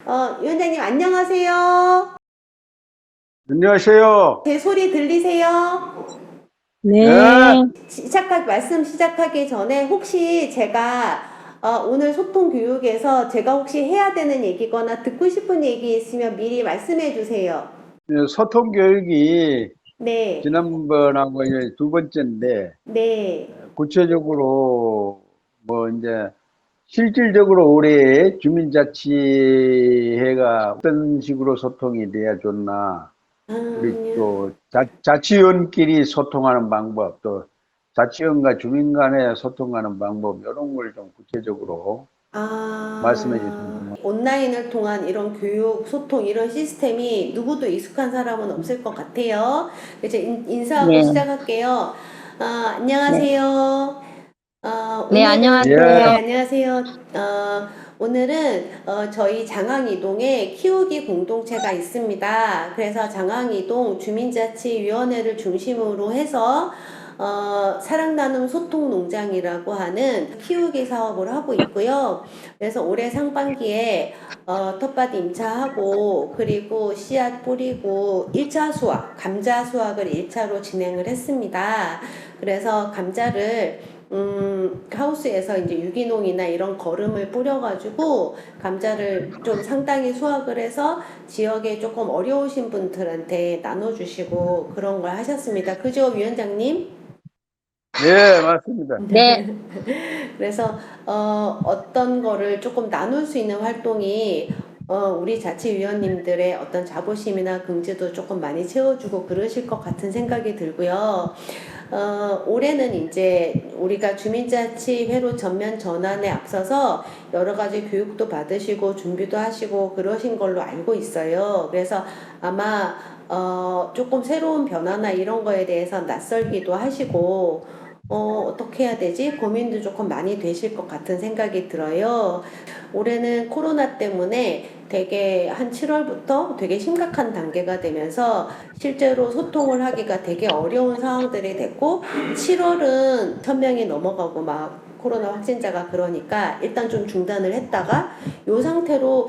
위원장님 안녕하세요. 안녕하세요. 제 소리 들리세요? 네, 네, 말씀 시작하기 전에 혹시 제가 오늘 소통 교육에서 제가 혹시 해야 되는 얘기거나 듣고 싶은 얘기 있으면 미리 말씀해 주세요. 소통 교육이 네, 지난번하고 이제 두 번째인데, 네. 구체적으로 뭐 이제 실질적으로 올해 주민자치회가 어떤 식으로 소통이 돼야 좋나, 우리 또 자치위원끼리 소통하는 방법, 또 자치위원과 주민 간에 소통하는 방법, 이런 걸 좀 구체적으로 말씀해 주시면. 온라인을 통한 이런 교육, 소통, 이런 시스템이 누구도 익숙한 사람은 없을 것 같아요. 이제 인사하고 네, 시작할게요. 네, 안녕하세요. 네, 예, 네, 안녕하세요. 안녕하세요. 오늘은 저희 장항이동에 키우기 공동체가 있습니다. 그래서 장항이동 주민자치위원회를 중심으로 해서 사랑 나눔 소통 농장이라고 하는 키우기 사업을 하고 있고요. 그래서 올해 상반기에 텃밭 임차하고 그리고 씨앗 뿌리고 1차 수확, 감자 수확을 1차로 진행을 했습니다. 그래서 감자를 하우스에서 이제 유기농이나 이런 거름을 뿌려가지고 감자를 좀 상당히 수확을 해서 지역에 조금 어려우신 분들한테 나눠주시고 그런 걸 하셨습니다. 그죠, 위원장님? 예, 맞습니다. 네, 그래서 어떤 거를 조금 나눌 수 있는 활동이 우리 자치위원님들의 어떤 자부심이나 긍지도 조금 많이 채워주고 그러실 것 같은 생각이 들고요. 올해는 이제 우리가 주민자치회로 전면 전환에 앞서서 여러 가지 교육도 받으시고 준비도 하시고 그러신 걸로 알고 있어요. 그래서 아마 조금 새로운 변화나 이런 거에 대해서 낯설기도 하시고 어떻게 해야 되지? 고민도 조금 많이 되실 것 같은 생각이 들어요. 올해는 코로나 때문에 되게 한 7월부터 되게 심각한 단계가 되면서 실제로 소통을 하기가 되게 어려운 상황들이 됐고 7월은 1000명이 넘어가고 막 코로나 확진자가 그러니까 일단 좀 중단을 했다가 이 상태로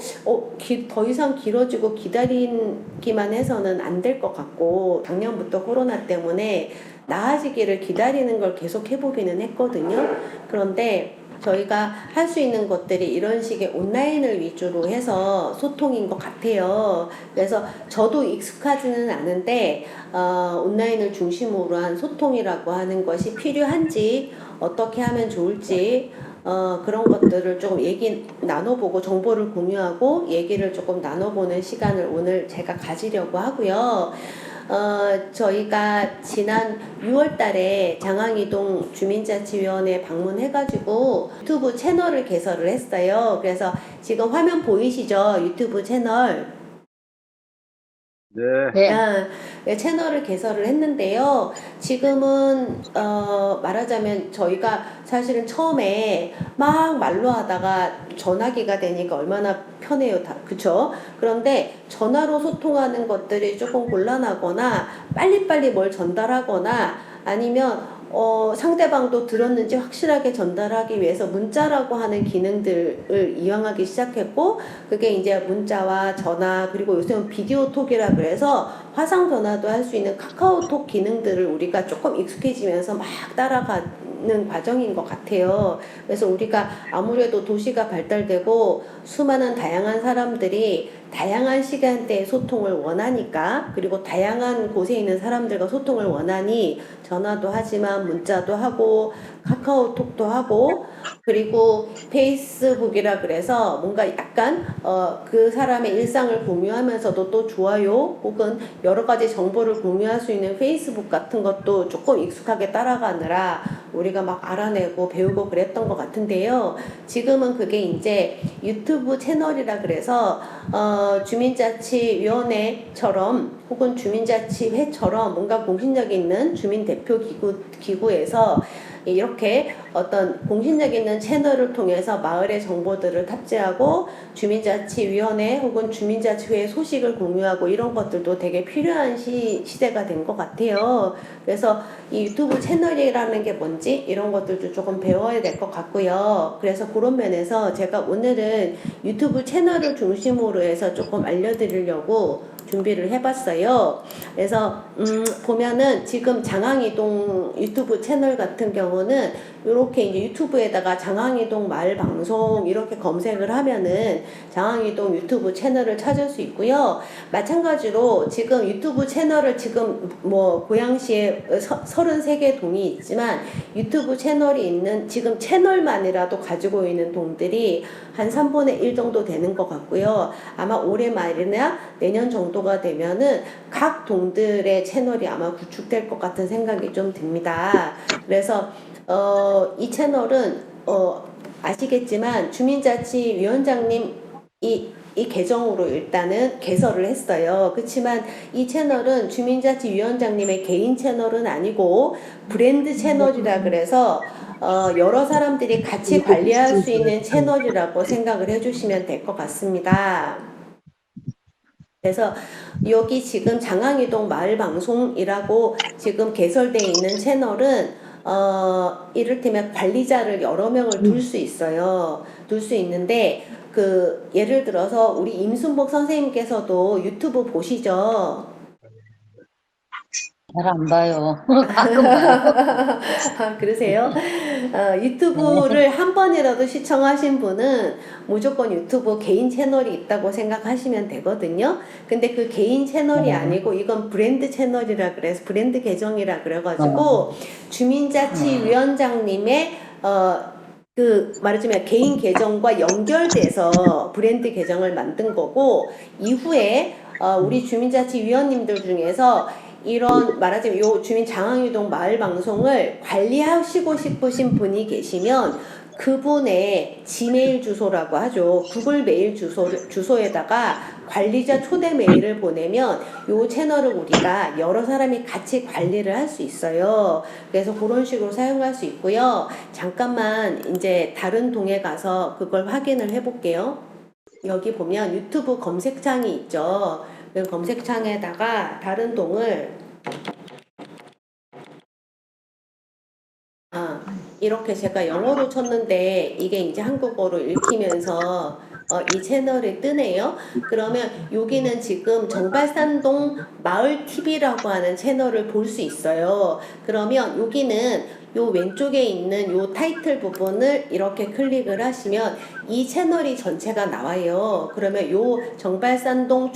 더 이상 길어지고 기다리기만 해서는 안 될 것 같고 작년부터 코로나 때문에 나아지기를 기다리는 걸 계속 해보기는 했거든요. 그런데 저희가 할 수 있는 것들이 이런 식의 온라인을 위주로 해서 소통인 것 같아요. 그래서 저도 익숙하지는 않은데 온라인을 중심으로 한 소통이라고 하는 것이 필요한지 어떻게 하면 좋을지 그런 것들을 조금 얘기 나눠보고 정보를 공유하고 얘기를 조금 나눠보는 시간을 오늘 제가 가지려고 하고요. 저희가 지난 6월 달에 장항이동 주민자치위원회 방문해가지고 유튜브 채널을 개설을 했어요. 그래서 지금 화면 보이시죠? 유튜브 채널. 네. 네, 채널을 개설을 했는데요. 지금은 말하자면 저희가 사실은 처음에 막 말로 하다가 전화기가 되니까 얼마나 편해요, 그쵸? 그런데 전화로 소통하는 것들이 조금 곤란하거나 빨리빨리 뭘 전달하거나 아니면 상대방도 들었는지 확실하게 전달하기 위해서 문자라고 하는 기능들을 이용하기 시작했고 그게 이제 문자와 전화 그리고 요새는 비디오 톡이라 그래서 화상 전화도 할 수 있는 카카오톡 기능들을 우리가 조금 익숙해지면서 막 따라가는 과정인 것 같아요. 그래서 우리가 아무래도 도시가 발달되고 수많은 다양한 사람들이 다양한 시간대에 소통을 원하니까 그리고 다양한 곳에 있는 사람들과 소통을 원하니 전화도 하지만 문자도 하고 카카오톡도 하고 그리고 페이스북이라 그래서 뭔가 약간 그 사람의 일상을 공유하면서도 또 좋아요 혹은 여러 가지 정보를 공유할 수 있는 페이스북 같은 것도 조금 익숙하게 따라가느라 우리가 막 알아내고 배우고 그랬던 것 같은데요. 지금은 그게 이제 유튜브 채널이라 그래서 주민자치위원회처럼 혹은 주민자치회처럼 뭔가 공신력 있는 주민대표 기구에서 이렇게 어떤 공신력 있는 채널을 통해서 마을의 정보들을 탑재하고 주민자치위원회 혹은 주민자치회 소식을 공유하고 이런 것들도 되게 필요한 시대가 된 것 같아요. 그래서 이 유튜브 채널이라는 게 뭔지 이런 것들도 조금 배워야 될 것 같고요. 그래서 그런 면에서 제가 오늘은 유튜브 채널을 중심으로 해서 조금 알려드리려고 준비를 해봤어요. 그래서 보면은 지금 장항이동 유튜브 채널 같은 경우는 이렇게 이제 유튜브에다가 장항이동 마을 방송 이렇게 검색을 하면은 장항이동 유튜브 채널을 찾을 수 있고요. 마찬가지로 지금 유튜브 채널을 지금 뭐 고양시에 33개 동이 있지만 유튜브 채널이 있는 지금 채널만이라도 가지고 있는 동들이 한 3분의 1 정도 되는 것 같고요. 아마 올해 말이나 내년 정도가 되면은 각 동들의 채널이 아마 구축될 것 같은 생각이 좀 듭니다. 그래서 이 채널은 아시겠지만 주민자치위원장님 이 계정으로 일단은 개설을 했어요. 그렇지만 이 채널은 주민자치위원장님의 개인 채널은 아니고 브랜드 채널이라 그래서 여러 사람들이 같이 관리할 수 있는 채널이라고 생각을 해주시면 될 것 같습니다. 그래서 여기 지금 장항이동 마을방송이라고 지금 개설되어 있는 채널은 이를테면 관리자를 여러 명을 둘 수 있어요. 둘 수 있는데 예를 들어서 우리 임순복 선생님께서도 유튜브 보시죠? 잘 안 봐요. 가끔 봐요. 그러세요? 유튜브를 한 번이라도 시청하신 분은 무조건 유튜브 개인 채널이 있다고 생각하시면 되거든요. 근데 그 개인 채널이 아니고 이건 브랜드 채널이라 그래서 브랜드 계정이라 그래가지고 주민자치위원장님의 말하자면 개인 계정과 연결돼서 브랜드 계정을 만든 거고 이후에 우리 주민자치위원님들 중에서 이런 말하자면 요 주민 장항유동 마을 방송을 관리하시고 싶으신 분이 계시면 그분의 지메일 주소라고 하죠. 구글 메일 주소에다가 관리자 초대 메일을 보내면 요 채널을 우리가 여러 사람이 같이 관리를 할 수 있어요. 그래서 그런 식으로 사용할 수 있고요. 잠깐만 이제 다른 동에 가서 그걸 확인을 해 볼게요. 여기 보면 유튜브 검색창이 있죠. 그 검색창에다가 다른 동을 이렇게 제가 영어로 쳤는데 이게 이제 한국어로 읽히면서 이 채널이 뜨네요. 그러면 여기는 지금 정발산동 마을TV라고 하는 채널을 볼 수 있어요. 그러면 여기는 요 왼쪽에 있는 요 타이틀 부분을 이렇게 클릭을 하시면 이 채널이 전체가 나와요. 그러면 요 정발산동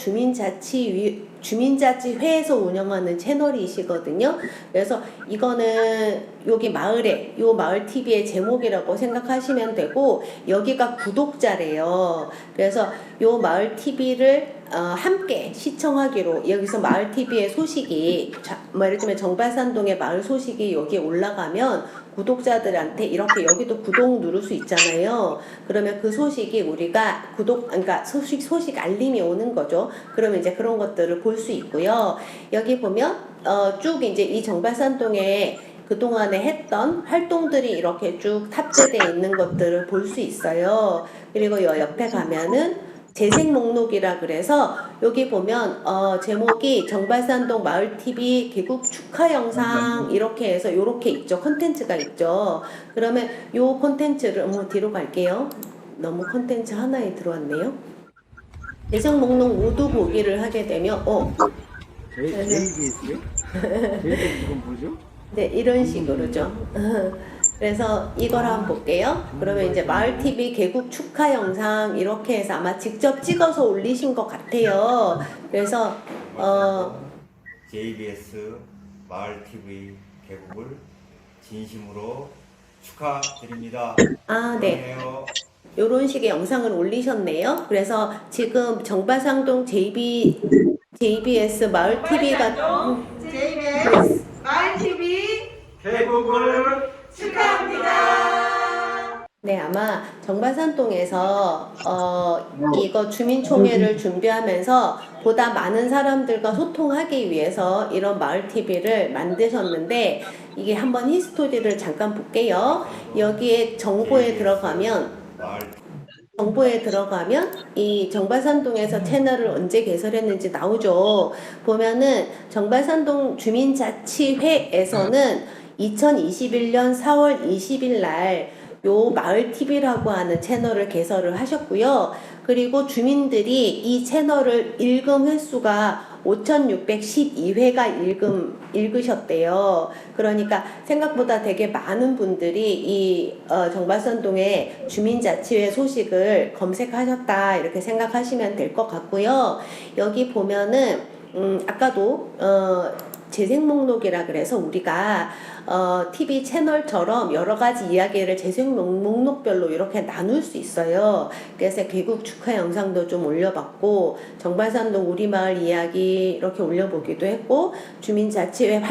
주민자치회에서 운영하는 채널이시거든요. 그래서 이거는 여기 마을에 요 마을 TV의 제목이라고 생각하시면 되고 여기가 구독자래요. 그래서 요 마을 TV를 함께 시청하기로 여기서 마을 TV의 소식이 예를 들면 정발산동의 마을 소식이 여기에 올라가면 구독자들한테 이렇게 여기도 구독 누를 수 있잖아요. 그러면 그 소식이 우리가 그러니까 소식 알림이 오는 거죠. 그러면 이제 그런 것들을 볼 수 있고요. 여기 보면 쭉 이제 이 정발산동에 그동안에 했던 활동들이 이렇게 쭉 탑재되어 있는 것들을 볼 수 있어요. 그리고 요 옆에 가면은 재생 목록이라 그래서 여기 보면 제목이 정발산동 마을TV 개국 축하 영상 이렇게 해서 요렇게 있죠. 콘텐츠가 있죠. 그러면 요 콘텐츠를 뒤로 갈게요. 너무 콘텐츠 하나에 들어왔네요. 재생 목록 모두 보기를 하게 되면 제일 있어요? 제일 지금 보죠? 네, 이런 식으로죠. 그래서 이걸 한번 볼게요. 그러면 이제 마을TV 개국 축하 영상 이렇게 해서 아마 직접 찍어서 올리신 것 같아요. 그래서 JBS 마을TV 개국을 진심으로 축하드립니다. 네. 사랑해요. 이런 식의 영상을 올리셨네요. 그래서 지금 정발산동 JBS 마을TV가 JBS 마을TV 개국을 축하합니다. 네, 아마 정발산동에서 이거 주민총회를 준비하면서 보다 많은 사람들과 소통하기 위해서 이런 마을 TV를 만드셨는데 이게 한번 히스토리를 잠깐 볼게요. 여기에 정보에 들어가면 이 정발산동에서 채널을 언제 개설했는지 나오죠. 보면은 정발산동 주민자치회에서는 2021년 4월 20일 날 요 마을 TV라고 하는 채널을 개설을 하셨고요. 그리고 주민들이 이 채널을 읽음 횟수가 5,612회가 읽으셨대요. 그러니까 생각보다 되게 많은 분들이 이 정발산동의 주민자치회 소식을 검색하셨다 이렇게 생각하시면 될 것 같고요. 여기 보면은 아까도 재생 목록이라 그래서 우리가 TV 채널처럼 여러 가지 이야기를 재생 목록별로 이렇게 나눌 수 있어요. 그래서 개국 축하 영상도 좀 올려봤고 정발산동 우리마을 이야기 이렇게 올려보기도 했고 주민자치회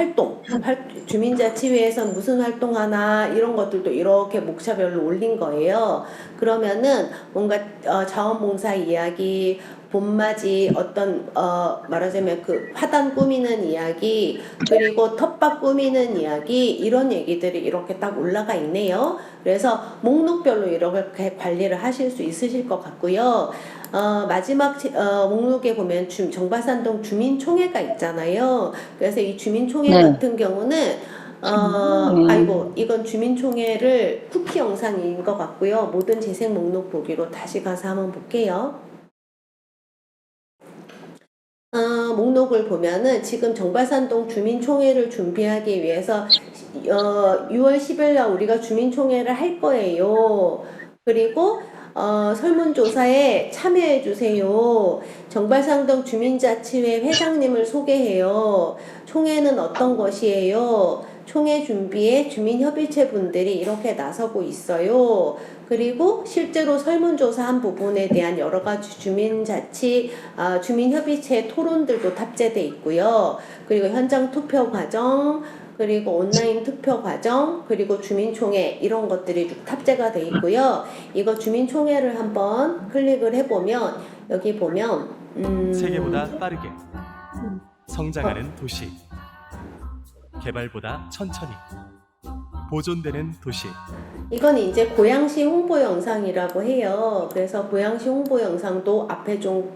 주민자치회에서 무슨 활동하나 이런 것들도 이렇게 목차별로 올린 거예요. 그러면은 뭔가 자원봉사 이야기 봄맞이 어떤 말하자면 그 화단 꾸미는 이야기 그리고 텃밭 꾸미는 이야기 이런 얘기들이 이렇게 딱 올라가 있네요. 그래서 목록별로 이렇게 관리를 하실 수 있으실 것 같고요. 마지막 목록에 보면 정발산동 주민총회가 있잖아요. 그래서 이 주민총회 네. 같은 경우는 아이고 이건 주민총회를 쿠키 영상인 것 같고요. 모든 재생 목록 보기로 다시 가서 한번 볼게요. 목록을 보면은 지금 정발산동 주민총회를 준비하기 위해서 6월 10일 날 우리가 주민총회를 할 거예요. 그리고 설문조사에 참여해 주세요. 정발산동 주민자치회 회장님을 소개해요. 총회는 어떤 것이에요? 총회 준비에 주민협의체 분들이 이렇게 나서고 있어요. 그리고 실제로 설문조사한 부분에 대한 여러 가지 주민협의체 토론들도 탑재돼 있고요. 그리고 현장 투표 과정, 그리고 온라인 투표 과정, 그리고 주민총회 이런 것들이 탑재가 돼 있고요. 이거 주민총회를 한번 클릭을 해보면 여기 보면 세계보다 빠르게 성장하는 도시, 개발보다 천천히 보존되는 도시. 이건 이제 고양시 홍보 영상이라고 해요. 그래서 고양시 홍보 영상도 앞에 좀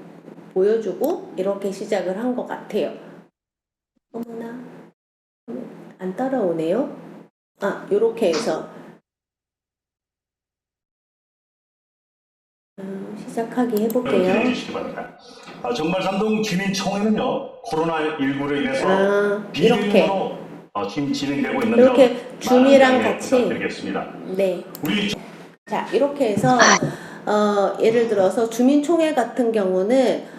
보여주고 이렇게 시작을 한 것 같아요. 어머나 안 따라오네요. 요렇게 해서 시작하기 해볼게요. 정발산동 주민총회는요 코로나19로 인해서 이렇게 비대면으로 지금 진행되고 있는 이렇게 줌이랑 같이 부탁드리겠습니다. 네. 우리 자 이렇게 해서 예를 들어서 주민총회 같은 경우는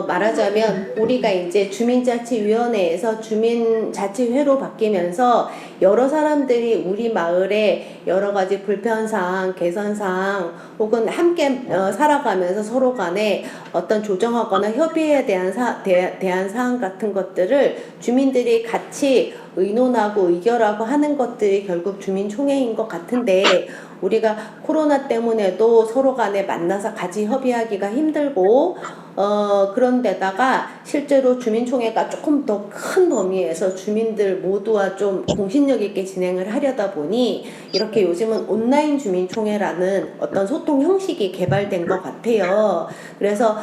말하자면 우리가 이제 주민자치위원회에서 주민자치회로 바뀌면서 여러 사람들이 우리 마을에 여러 가지 불편사항, 개선사항 혹은 함께 살아가면서 서로 간에 어떤 조정하거나 협의에 대한 사항 같은 것들을 주민들이 같이 의논하고 의결하고 하는 것들이 결국 주민총회인 것 같은데 우리가 코로나 때문에도 서로 간에 만나서 같이 협의하기가 힘들고 그런데다가 실제로 주민총회가 조금 더 큰 범위에서 주민들 모두와 좀 공신력 있게 진행을 하려다 보니 이렇게 요즘은 온라인 주민총회라는 어떤 소통 형식이 개발된 것 같아요. 그래서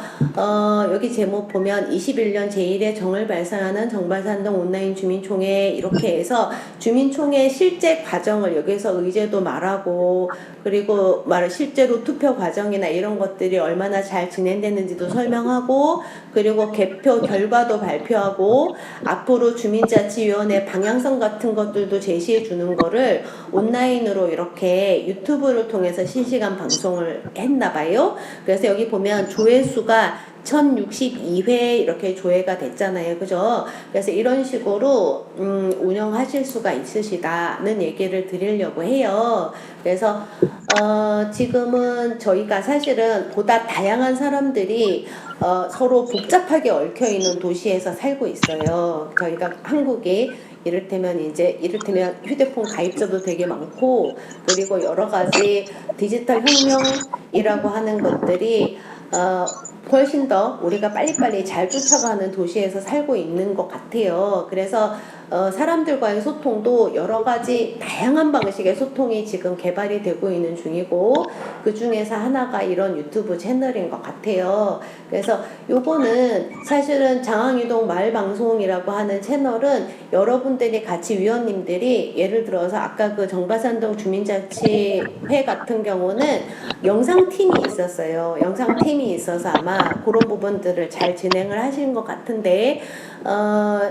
여기 제목 보면 21년 제1회 정을 발상하는 정발산동 온라인 주민총회 이렇게 해서 주민총회 실제 과정을 여기서 의제도 말하고 그리고 실제로 투표 과정이나 이런 것들이 얼마나 잘 진행됐는지도 설명하고 그리고 개표 결과도 발표하고 앞으로 주민자치위원회 방향성 같은 것들도 제시해 주는 거를 온라인으로 이렇게 유튜브를 통해서 실시간 방송을 했나 봐요. 그래서 여기 보면 조회수가 1062회 이렇게 조회가 됐잖아요. 그죠? 그래서 이런 식으로 운영하실 수가 있으시다는 얘기를 드리려고 해요. 그래서 지금은 저희가 사실은 보다 다양한 사람들이 서로 복잡하게 얽혀있는 도시에서 살고 있어요. 저희가 한국이 이를테면 휴대폰 가입자도 되게 많고, 그리고 여러 가지 디지털 혁명이라고 하는 것들이 훨씬 더 우리가 빨리빨리 잘 쫓아가는 도시에서 살고 있는 것 같아요. 그래서 사람들과의 소통도 여러 가지 다양한 방식의 소통이 지금 개발이 되고 있는 중이고, 그 중에서 하나가 이런 유튜브 채널인 것 같아요. 그래서 요거는 사실은 장항이동 마을방송이라고 하는 채널은 여러분들이 같이 위원님들이 예를 들어서 아까 그 정바산동 주민자치회 같은 경우는 영상팀이 있었어요. 영상팀이 있어서 아마 그런 부분들을 잘 진행을 하시는 것 같은데,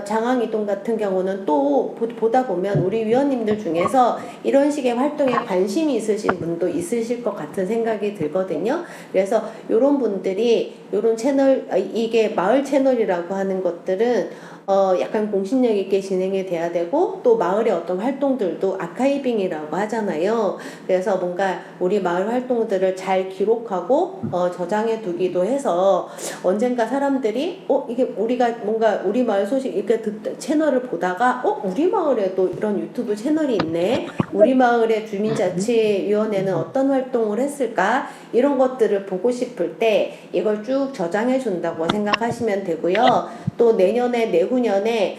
장항이동 같은 경우는 또 보다 보면 우리 위원님들 중에서 이런 식의 활동에 관심이 있으신 분도 있으실 것 같은 생각이 들거든요. 그래서 이런 분들이 이런 채널, 이게 마을 채널이라고 하는 것들은 약간 공신력 있게 진행이 돼야 되고, 또 마을의 어떤 활동들도 아카이빙이라고 하잖아요. 그래서 뭔가 우리 마을 활동들을 잘 기록하고 저장해 두기도 해서 언젠가 사람들이 이게 우리가 뭔가 우리 마을 소식 이렇게 채널을 보다가 우리 마을에도 이런 유튜브 채널이 있네, 우리 마을의 주민자치위원회는 어떤 활동을 했을까, 이런 것들을 보고 싶을 때 이걸 쭉 저장해 준다고 생각하시면 되고요. 또 내년에 내후년에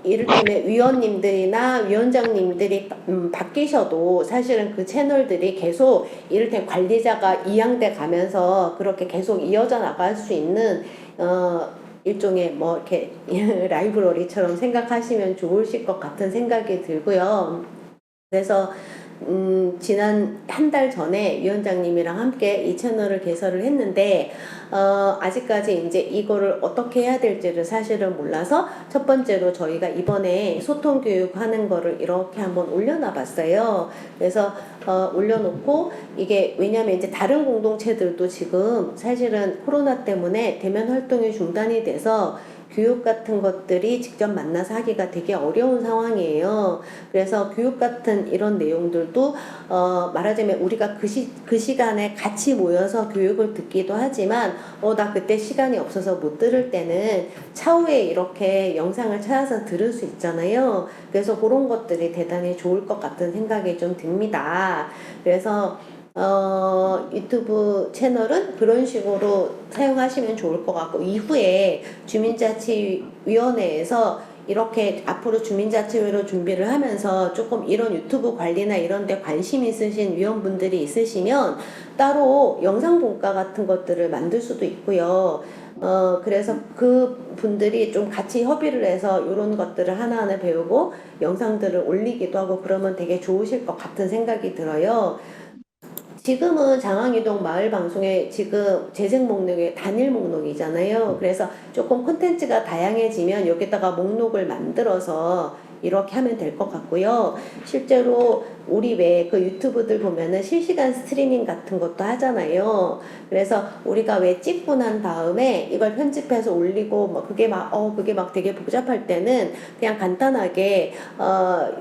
이를테면 위원님들이나 위원장님들이 바뀌셔도 사실은 그 채널들이 계속 이를테면 관리자가 이양돼 가면서 그렇게 계속 이어져 나갈 수 있는 일종의 뭐 이렇게 라이브러리처럼 생각하시면 좋으실 것 같은 생각이 들고요. 그래서 지난 한 달 전에 위원장님이랑 함께 이 채널을 개설을 했는데, 아직까지 이제 이거를 어떻게 해야 될지를 사실은 몰라서 첫 번째로 저희가 이번에 소통 교육하는 거를 이렇게 한번 올려놔 봤어요. 그래서 올려놓고, 이게 왜냐면 이제 다른 공동체들도 지금 사실은 코로나 때문에 대면 활동이 중단이 돼서 교육 같은 것들이 직접 만나서 하기가 되게 어려운 상황이에요. 그래서 교육 같은 이런 내용들도 말하자면 우리가 그 시간에 같이 모여서 교육을 듣기도 하지만 나 그때 시간이 없어서 못 들을 때는 차후에 이렇게 영상을 찾아서 들을 수 있잖아요. 그래서 그런 것들이 대단히 좋을 것 같은 생각이 좀 듭니다. 그래서 유튜브 채널은 그런 식으로 사용하시면 좋을 것 같고, 이후에 주민자치위원회에서 이렇게 앞으로 주민자치회로 준비를 하면서 조금 이런 유튜브 관리나 이런 데 관심 있으신 위원분들이 있으시면 따로 영상본과 같은 것들을 만들 수도 있고요. 그래서 그 분들이 좀 같이 협의를 해서 이런 것들을 하나하나 배우고 영상들을 올리기도 하고 그러면 되게 좋으실 것 같은 생각이 들어요. 지금은 장항이동 마을방송의 지금 재생 목록이 단일 목록이잖아요. 그래서 조금 콘텐츠가 다양해지면 여기다가 목록을 만들어서 이렇게 하면 될 것 같고요. 실제로 우리 왜 그 유튜브들 보면은 실시간 스트리밍 같은 것도 하잖아요. 그래서 우리가 왜 찍고 난 다음에 이걸 편집해서 올리고 뭐 그게 막 되게 복잡할 때는 그냥 간단하게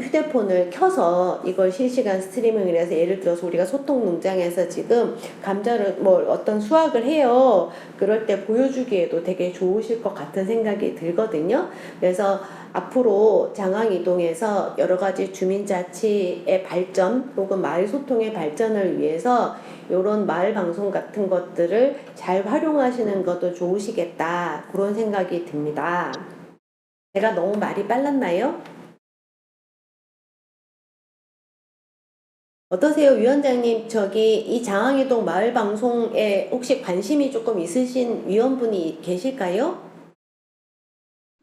휴대폰을 켜서 이걸 실시간 스트리밍을 해서, 예를 들어서 우리가 소통 농장에서 지금 감자를 뭐 어떤 수확을 해요. 그럴 때 보여주기에도 되게 좋으실 것 같은 생각이 들거든요. 그래서 앞으로 장항이동에서 여러 가지 주민자치의 발전 혹은 마을 소통의 발전을 위해서 이런 마을 방송 같은 것들을 잘 활용하시는 것도 좋으시겠다, 그런 생각이 듭니다. 제가 너무 말이 빨랐나요? 어떠세요, 위원장님? 이 장항이동 마을 방송에 혹시 관심이 조금 있으신 위원분이 계실까요?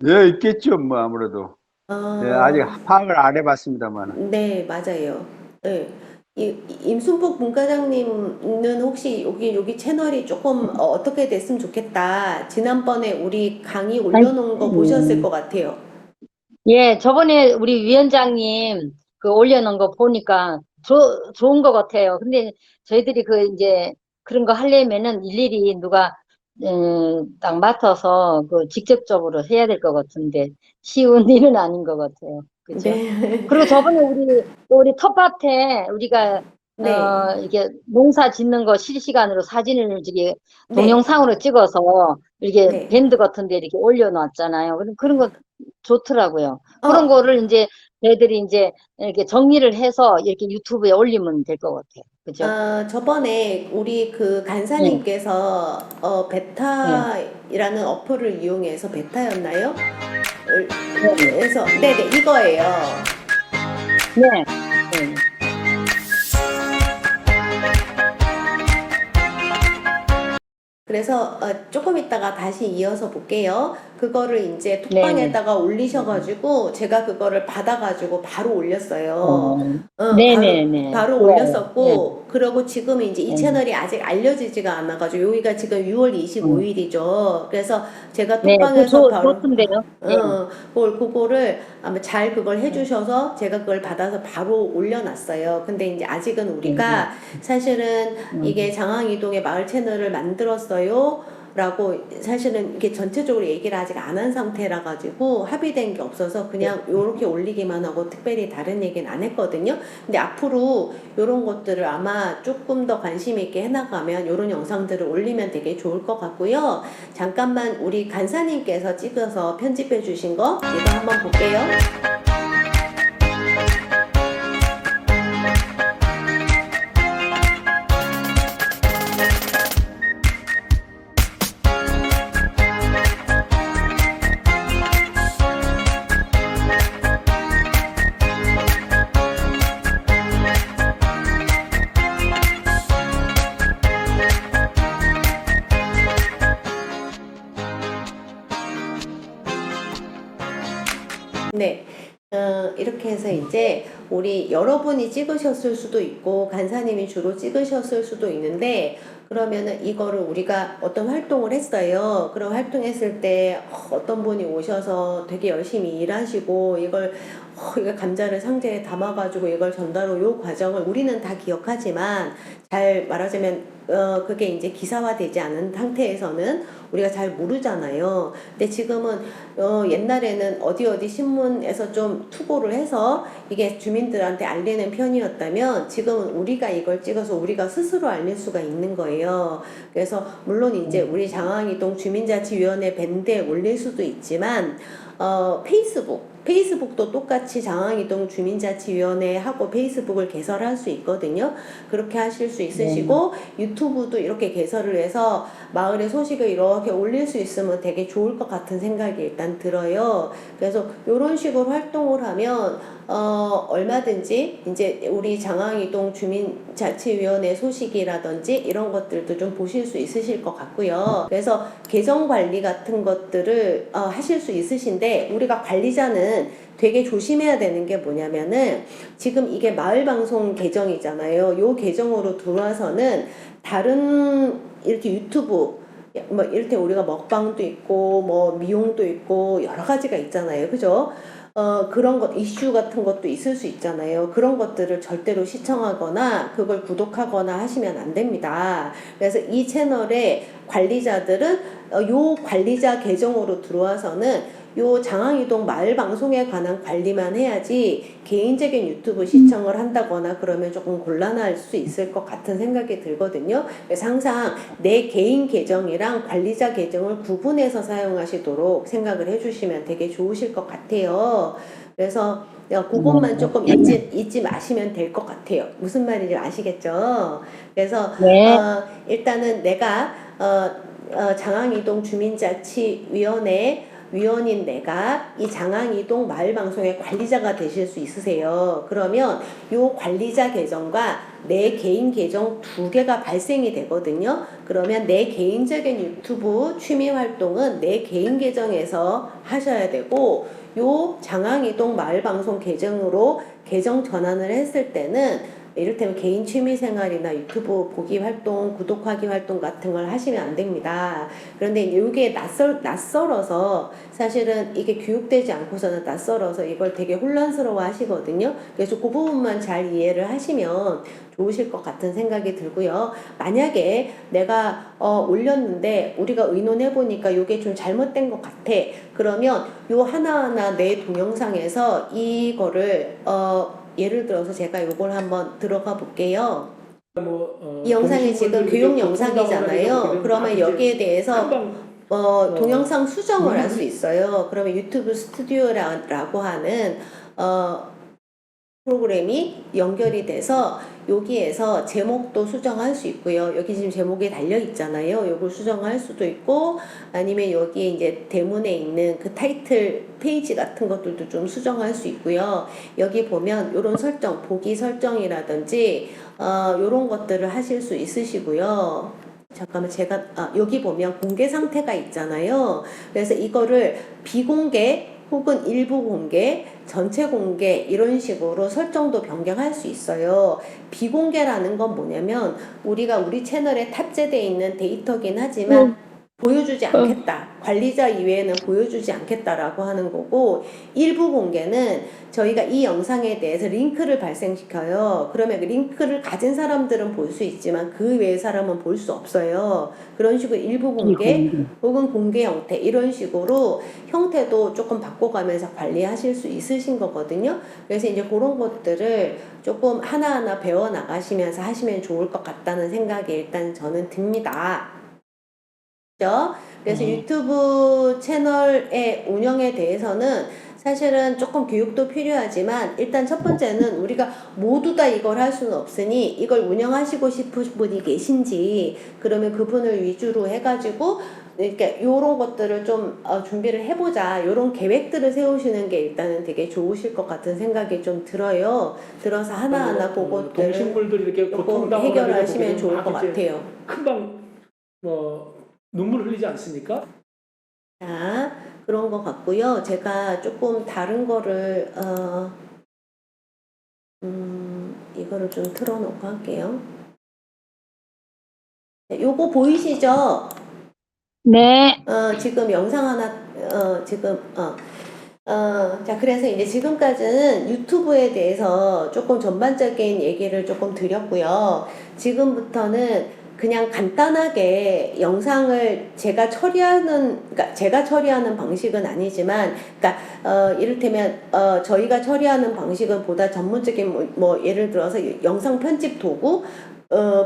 예, 있겠죠, 뭐, 아무래도. 예, 아직 파악을 안 해봤습니다만. 네, 맞아요. 네. 임순복 문과장님은 혹시 여기 채널이 조금 어떻게 됐으면 좋겠다, 지난번에 우리 강의 올려놓은 거 보셨을 것 같아요. 예, 저번에 우리 위원장님 그 올려놓은 거 보니까 좋은 것 같아요. 근데 저희들이 이제 그런 거 하려면은 일일이 누가 딱 맡아서 직접적으로 해야 될 것 같은데 쉬운 일은 아닌 것 같아요. 그죠? 네. 그리고 저번에 우리 텃밭에 우리가 네. 이게 농사 짓는 거 실시간으로 사진을 네. 동영상으로 찍어서 이렇게 네. 밴드 같은 데 이렇게 올려놨잖아요. 그런 거 좋더라고요. 어, 그런 거를 이제 저희들이 이제 이렇게 정리를 해서 이렇게 유튜브에 올리면 될 것 같아요. 그죠? 저번에 우리 그 네, 간사님께서 네, 베타이라는 어플을 이용해서 베타였나요? 네, 그래서 네네 이거예요. 네, 네, 그래서 조금 있다가 다시 이어서 볼게요. 그거를 이제 네, 네, 톡방에다가 올리셔가지고 제가 그거를 받아가지고 바로 올렸어요. 어, 네, 바로 네, 네, 바로 좋아요. 네, 올렸었고 그러고 지금 이제 이 네, 채널이 아직 알려지지가 않아가지고 여기가 지금 6월 음, 25일이죠. 그래서 제가 네, 톡방에서 바로 좋던데요. 네, 그거를 아마 잘 그걸 해주셔서 제가 그걸 받아서 바로 올려놨어요. 근데 이제 아직은 네, 네, 우리가 사실은 이게 음, 장항이동의 마을 채널을 만들었어요. 라고 사실은 이게 전체적으로 얘기를 아직 안 한 상태라 가지고 합의된 게 없어서 그냥 요렇게 올리기만 하고 특별히 다른 얘기는 안 했거든요. 근데 앞으로 요런 것들을 아마 조금 더 관심 있게 해나가면 요런 영상들을 올리면 되게 좋을 것 같고요. 잠깐만 우리 간사님께서 찍어서 편집해 주신 거 이거 한번 볼게요. 네. 이렇게 해서 이제 우리 여러분이 찍으셨을 수도 있고 간사님이 주로 찍으셨을 수도 있는데 그러면은 이거를 우리가 어떤 활동을 했어요. 그런 활동했을 때 어떤 분이 오셔서 되게 열심히 일하시고 이걸 감자를 상자에 담아가지고 이걸 전달로 요 과정을 우리는 다 기억하지만 잘 말하자면 그게 이제 기사화되지 않은 상태에서는 우리가 잘 모르잖아요. 근데 지금은 옛날에는 어디 신문에서 좀 투고를 해서 이게 주민들한테 알리는 편이었다면 지금은 우리가 이걸 찍어서 우리가 스스로 알릴 수가 있는 거예요. 그래서 물론 이제 우리 장항이동 주민자치위원회 밴드에 올릴 수도 있지만 페이스북도 똑같이 장항이동 주민자치위원회하고 페이스북을 개설할 수 있거든요. 그렇게 하실 수 있으시고 유튜브도 이렇게 개설을 해서 마을의 소식을 이렇게 올릴 수 있으면 되게 좋을 것 같은 생각이 일단 들어요. 그래서 이런 식으로 활동을 하면 얼마든지 이제 우리 장항이동 주민자치위원회 소식이라든지 이런 것들도 좀 보실 수 있으실 것 같고요. 그래서 계정 관리 같은 것들을 하실 수 있으신데 우리가 관리자는 되게 조심해야 되는 게 뭐냐면은 지금 이게 마을방송 계정이잖아요. 요 계정으로 들어와서는 다른 이렇게 유튜브 뭐 이렇게 우리가 먹방도 있고 뭐 미용도 있고 여러 가지가 있잖아요. 그죠? 그런 것, 이슈 같은 것도 있을 수 있잖아요. 그런 것들을 절대로 시청하거나 그걸 구독하거나 하시면 안 됩니다. 그래서 이 채널의 관리자들은 요 관리자 계정으로 들어와서는 요 장항이동 마을 방송에 관한 관리만 해야지 개인적인 유튜브 시청을 한다거나 그러면 조금 곤란할 수 있을 것 같은 생각이 들거든요. 그래서 항상 내 개인 계정이랑 관리자 계정을 구분해서 사용하시도록 생각을 해주시면 되게 좋으실 것 같아요. 그래서 그것만 조금 잊지 마시면 될 것 같아요. 무슨 말인지 아시겠죠? 그래서 네, 일단은 내가 장항이동 주민자치위원회 위원인 내가 이 장항이동 마을방송의 관리자가 되실 수 있으세요. 그러면 요 관리자 계정과 내 개인 계정 두 개가 발생이 되거든요. 그러면 내 개인적인 유튜브 취미 활동은 내 개인 계정에서 하셔야 되고 요 장항이동 마을방송 계정으로 계정 전환을 했을 때는 이를테면 개인 취미생활이나 유튜브 보기 활동, 구독하기 활동 같은 걸 하시면 안 됩니다. 그런데 이게 낯설어서 사실은 이게 교육되지 않고서는 낯설어서 이걸 되게 혼란스러워 하시거든요. 그래서 그 부분만 잘 이해를 하시면 좋으실 것 같은 생각이 들고요. 만약에 내가 올렸는데 우리가 의논해 보니까 이게 좀 잘못된 것 같아. 그러면 요 하나하나 내 동영상에서 이거를 예를 들어서 제가 요걸 한번 들어가 볼게요. 이 영상이 지금 교육 영상이잖아요. 그러면 여기에 대해서 동영상 수정을 할 수 있어요. 그러면 유튜브 스튜디오라고 하는 프로그램이 연결이 돼서 여기에서 제목도 수정할 수 있고요. 여기 지금 제목이 달려 있잖아요. 요걸 수정할 수도 있고 아니면 여기 이제 대문에 있는 그 타이틀 페이지 같은 것들도 좀 수정할 수 있고요. 여기 보면 요런 설정, 보기 설정이라든지 요런 것들을 하실 수 있으시고요. 잠깐만 제가 여기 보면 공개 상태가 있잖아요. 그래서 이거를 비공개 혹은 일부 공개, 전체 공개 이런 식으로 설정도 변경할 수 있어요. 비공개라는 건 뭐냐면 우리가 우리 채널에 탑재되어 있는 데이터긴 하지만 보여주지 않겠다. 관리자 이외에는 보여주지 않겠다라고 하는 거고 일부 공개는 저희가 이 영상에 대해서 링크를 발생시켜요. 그러면 그 링크를 가진 사람들은 볼 수 있지만 그 외의 사람은 볼 수 없어요. 그런 식으로 일부 공개 혹은 공개 형태 이런 식으로 형태도 조금 바꿔가면서 관리하실 수 있으신 거거든요. 그래서 이제 그런 것들을 조금 하나하나 배워 나가시면서 하시면 좋을 것 같다는 생각이 일단 저는 듭니다. 그래서 유튜브 채널의 운영에 대해서는 사실은 조금 교육도 필요하지만 일단 첫 번째는 우리가 모두 다 이걸 할 수는 없으니 이걸 운영하시고 싶으신 분이 계신지 그러면 그분을 위주로 해가지고 이렇게 요런 것들을 좀 준비를 해보자 요런 계획들을 세우시는 게 일단은 되게 좋으실 것 같은 생각이 좀 들어요. 들어서 하나하나 그것들을 동식물들이 이렇게 조금 고통당하는 해결하시면 걸 좋을 것 막 이제 같아요. 금방 눈물 흘리지 않습니까? 자, 그런 것 같고요. 제가 조금 다른 거를 이거를 좀 틀어놓고 할게요. 네, 요거 보이시죠? 네. 지금 영상 하나 자, 그래서 이제 지금까지는 유튜브에 대해서 조금 전반적인 얘기를 조금 드렸고요. 지금부터는 그냥 간단하게 영상을 제가 처리하는 방식은 아니지만, 그러니까, 이를테면, 저희가 처리하는 방식은 보다 전문적인, 예를 들어서 영상 편집 도구,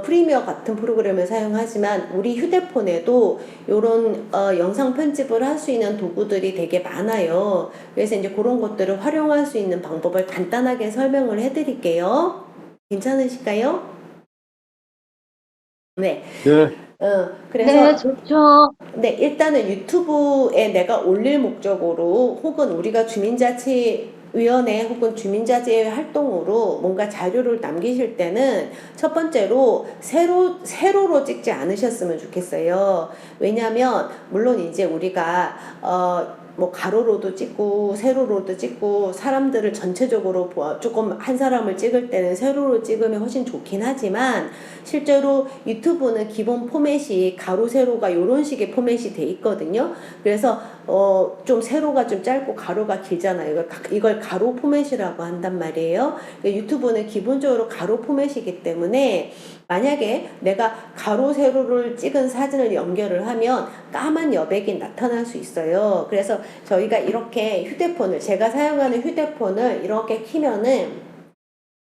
프리미어 같은 프로그램을 사용하지만 우리 휴대폰에도 이런 영상 편집을 할 수 있는 도구들이 되게 많아요. 그래서 이제 그런 것들을 활용할 수 있는 방법을 간단하게 설명을 해드릴게요. 괜찮으실까요? 네. 네. 그래서 네, 좋죠. 네, 일단은 유튜브에 내가 올릴 목적으로 혹은 우리가 주민자치위원회 혹은 주민자재 활동으로 뭔가 자료를 남기실 때는 첫 번째로 세로로 찍지 않으셨으면 좋겠어요. 왜냐하면 물론 이제 우리가 가로로도 찍고 세로로도 찍고 사람들을 전체적으로 조금 한 사람을 찍을 때는 세로로 찍으면 훨씬 좋긴 하지만 실제로 유튜브는 기본 포맷이 가로 세로가 이런 식의 포맷이 돼 있거든요. 그래서 좀 세로가 좀 짧고 가로가 길잖아요. 이걸 가로 포맷이라고 한단 말이에요. 유튜브는 기본적으로 가로 포맷이기 때문에 만약에 내가 가로 세로를 찍은 사진을 연결을 하면 까만 여백이 나타날 수 있어요. 그래서 저희가 이렇게 제가 사용하는 휴대폰을 이렇게 키면은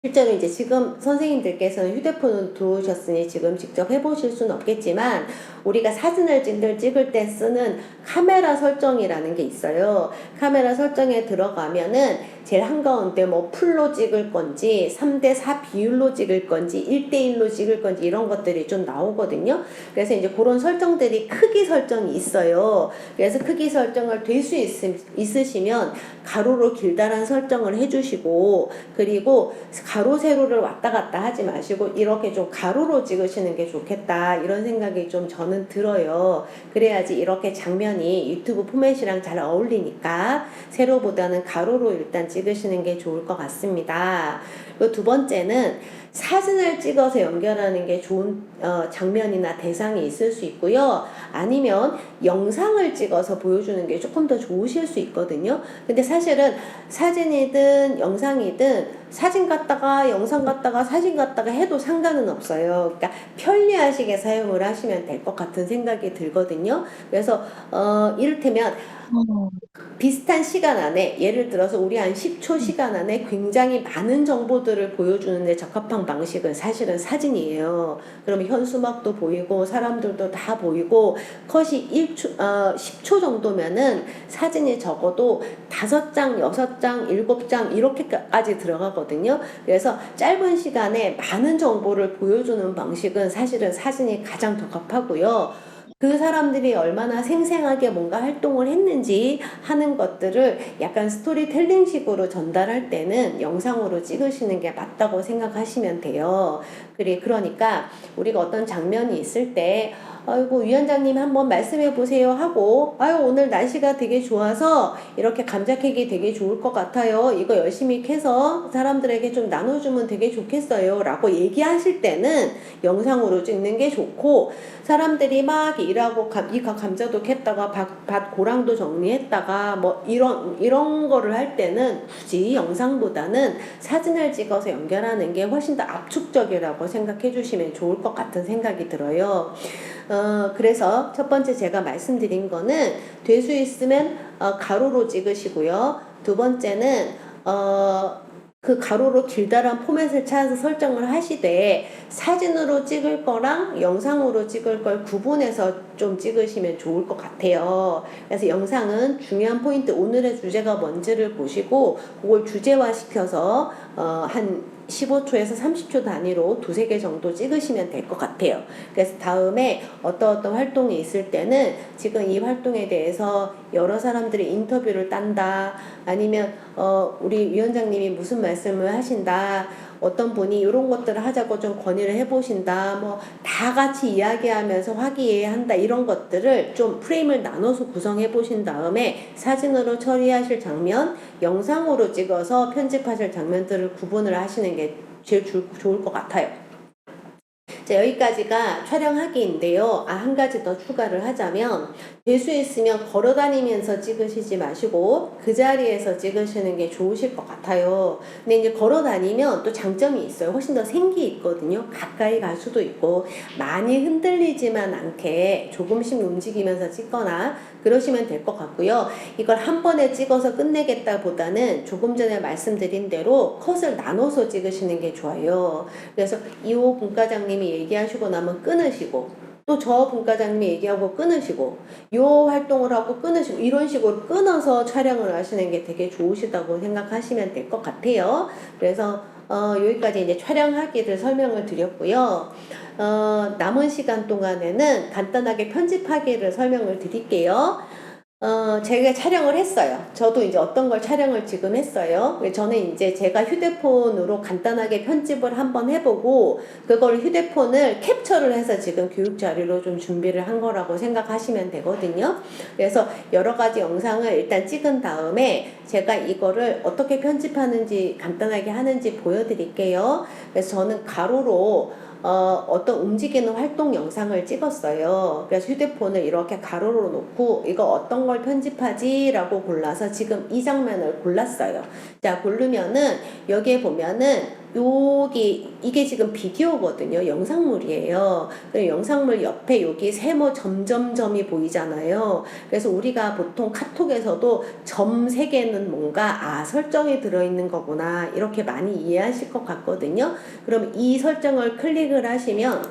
실제로 이제 지금 선생님들께서는 휴대폰으로 들어오셨으니 지금 직접 해보실 수는 없겠지만 우리가 사진을 찍을 때 쓰는 카메라 설정이라는 게 있어요. 카메라 설정에 들어가면은 제일 한가운데 풀로 찍을 건지 3대4 비율로 찍을 건지 1대1로 찍을 건지 이런 것들이 좀 나오거든요. 그래서 이제 그런 설정들이 크기 설정이 있어요. 그래서 크기 설정을 될 수 있으시면 가로로 길다란 설정을 해주시고 그리고 가로 세로를 왔다 갔다 하지 마시고 이렇게 좀 가로로 찍으시는 게 좋겠다 이런 생각이 좀 저는 들어요. 그래야지 이렇게 장면이 유튜브 포맷이랑 잘 어울리니까 세로보다는 가로로 일단 찍으시는 게 좋을 것 같습니다. 그리고 두 번째는 사진을 찍어서 연결하는 게 좋은 장면이나 대상이 있을 수 있고요. 아니면 영상을 찍어서 보여주는 게 조금 더 좋으실 수 있거든요. 근데 사실은 사진이든 영상이든 사진 갖다가 영상 갖다가 사진 갖다가 해도 상관은 없어요. 그러니까 편리하시게 사용을 하시면 될 것 같은 생각이 들거든요. 그래서 이를테면 비슷한 시간 안에 예를 들어서 우리 한 10초 시간 안에 굉장히 많은 정보들을 보여주는 데 적합한 방식은 사실은 사진이에요. 그러면 현수막도 보이고 사람들도 다 보이고 컷이 10초 정도면은 사진이 적어도 5장, 6장, 7장 이렇게까지 들어가거든요. 그래서 짧은 시간에 많은 정보를 보여주는 방식은 사실은 사진이 가장 적합하고요. 그 사람들이 얼마나 생생하게 뭔가 활동을 했는지 하는 것들을 약간 스토리텔링식으로 전달할 때는 영상으로 찍으시는 게 맞다고 생각하시면 돼요. 그러니까 우리가 어떤 장면이 있을 때 아이고 위원장님 한번 말씀해 보세요 하고 아유 오늘 날씨가 되게 좋아서 이렇게 감자 캐기 되게 좋을 것 같아요. 이거 열심히 캐서 사람들에게 좀 나눠주면 되게 좋겠어요 라고 얘기하실 때는 영상으로 찍는 게 좋고 사람들이 막 일하고 이거 감자도 캤다가 밭 고랑도 정리했다가 뭐 이런 거를 할 때는 굳이 영상보다는 사진을 찍어서 연결하는 게 훨씬 더 압축적이라고 생각해 주시면 좋을 것 같은 생각이 들어요. 그래서 첫 번째 제가 말씀드린 거는 될 수 있으면 가로로 찍으시고요. 두 번째는 그 가로로 길다란 포맷을 찾아서 설정을 하시되 사진으로 찍을 거랑 영상으로 찍을 걸 구분해서 좀 찍으시면 좋을 것 같아요. 그래서 영상은 중요한 포인트 오늘의 주제가 뭔지를 보시고 그걸 주제화 시켜서 한 15초에서 30초 단위로 2-3개 정도 찍으시면 될 것 같아요. 그래서 다음에 어떤 활동이 있을 때는 지금 이 활동에 대해서 여러 사람들이 인터뷰를 딴다 아니면 우리 위원장님이 무슨 말씀을 하신다 어떤 분이 이런 것들을 하자고 좀 건의를 해보신다 뭐 다 같이 이야기하면서 화기애애한다 이런 것들을 좀 프레임을 나눠서 구성해 보신 다음에 사진으로 처리하실 장면 영상으로 찍어서 편집하실 장면들을 구분을 하시는 게 제일 좋을 것 같아요. 자, 여기까지가 촬영하기인데요. 한 가지 더 추가를 하자면 될 수 있으면 걸어 다니면서 찍으시지 마시고 그 자리에서 찍으시는 게 좋으실 것 같아요. 근데 이제 걸어 다니면 또 장점이 있어요. 훨씬 더 생기 있거든요. 가까이 갈 수도 있고 많이 흔들리지만 않게 조금씩 움직이면서 찍거나 그러시면 될 것 같고요. 이걸 한 번에 찍어서 끝내겠다 보다는 조금 전에 말씀드린 대로 컷을 나눠서 찍으시는 게 좋아요. 그래서 이호 분과장님이 얘기하시고 나면 끊으시고 또 저 분과장님이 얘기하고 끊으시고 요 활동을 하고 끊으시고 이런 식으로 끊어서 촬영을 하시는 게 되게 좋으시다고 생각하시면 될 것 같아요. 그래서 여기까지 이제 촬영하기를 설명을 드렸고요. 남은 시간 동안에는 간단하게 편집하기를 설명을 드릴게요. 제가 촬영을 했어요. 저도 이제 어떤 걸 촬영을 지금 했어요. 저는 이제 제가 휴대폰으로 간단하게 편집을 한번 해보고 그걸 휴대폰을 캡처를 해서 지금 교육 자료로 좀 준비를 한 거라고 생각하시면 되거든요. 그래서 여러 가지 영상을 일단 찍은 다음에 제가 이거를 어떻게 편집하는지 간단하게 하는지 보여드릴게요. 그래서 저는 가로로 어떤 움직이는 활동 영상을 찍었어요. 그래서 휴대폰을 이렇게 가로로 놓고 이거 어떤 걸 편집하지? 라고 골라서 지금 이 장면을 골랐어요. 자, 고르면은 여기에 보면은 이게 지금 비디오거든요. 영상물이에요. 영상물 옆에 여기 세모 점점점이 보이잖아요. 그래서 우리가 보통 카톡에서도 점 3개는 뭔가 설정이 들어있는 거구나 이렇게 많이 이해하실 것 같거든요. 그럼 이 설정을 클릭을 하시면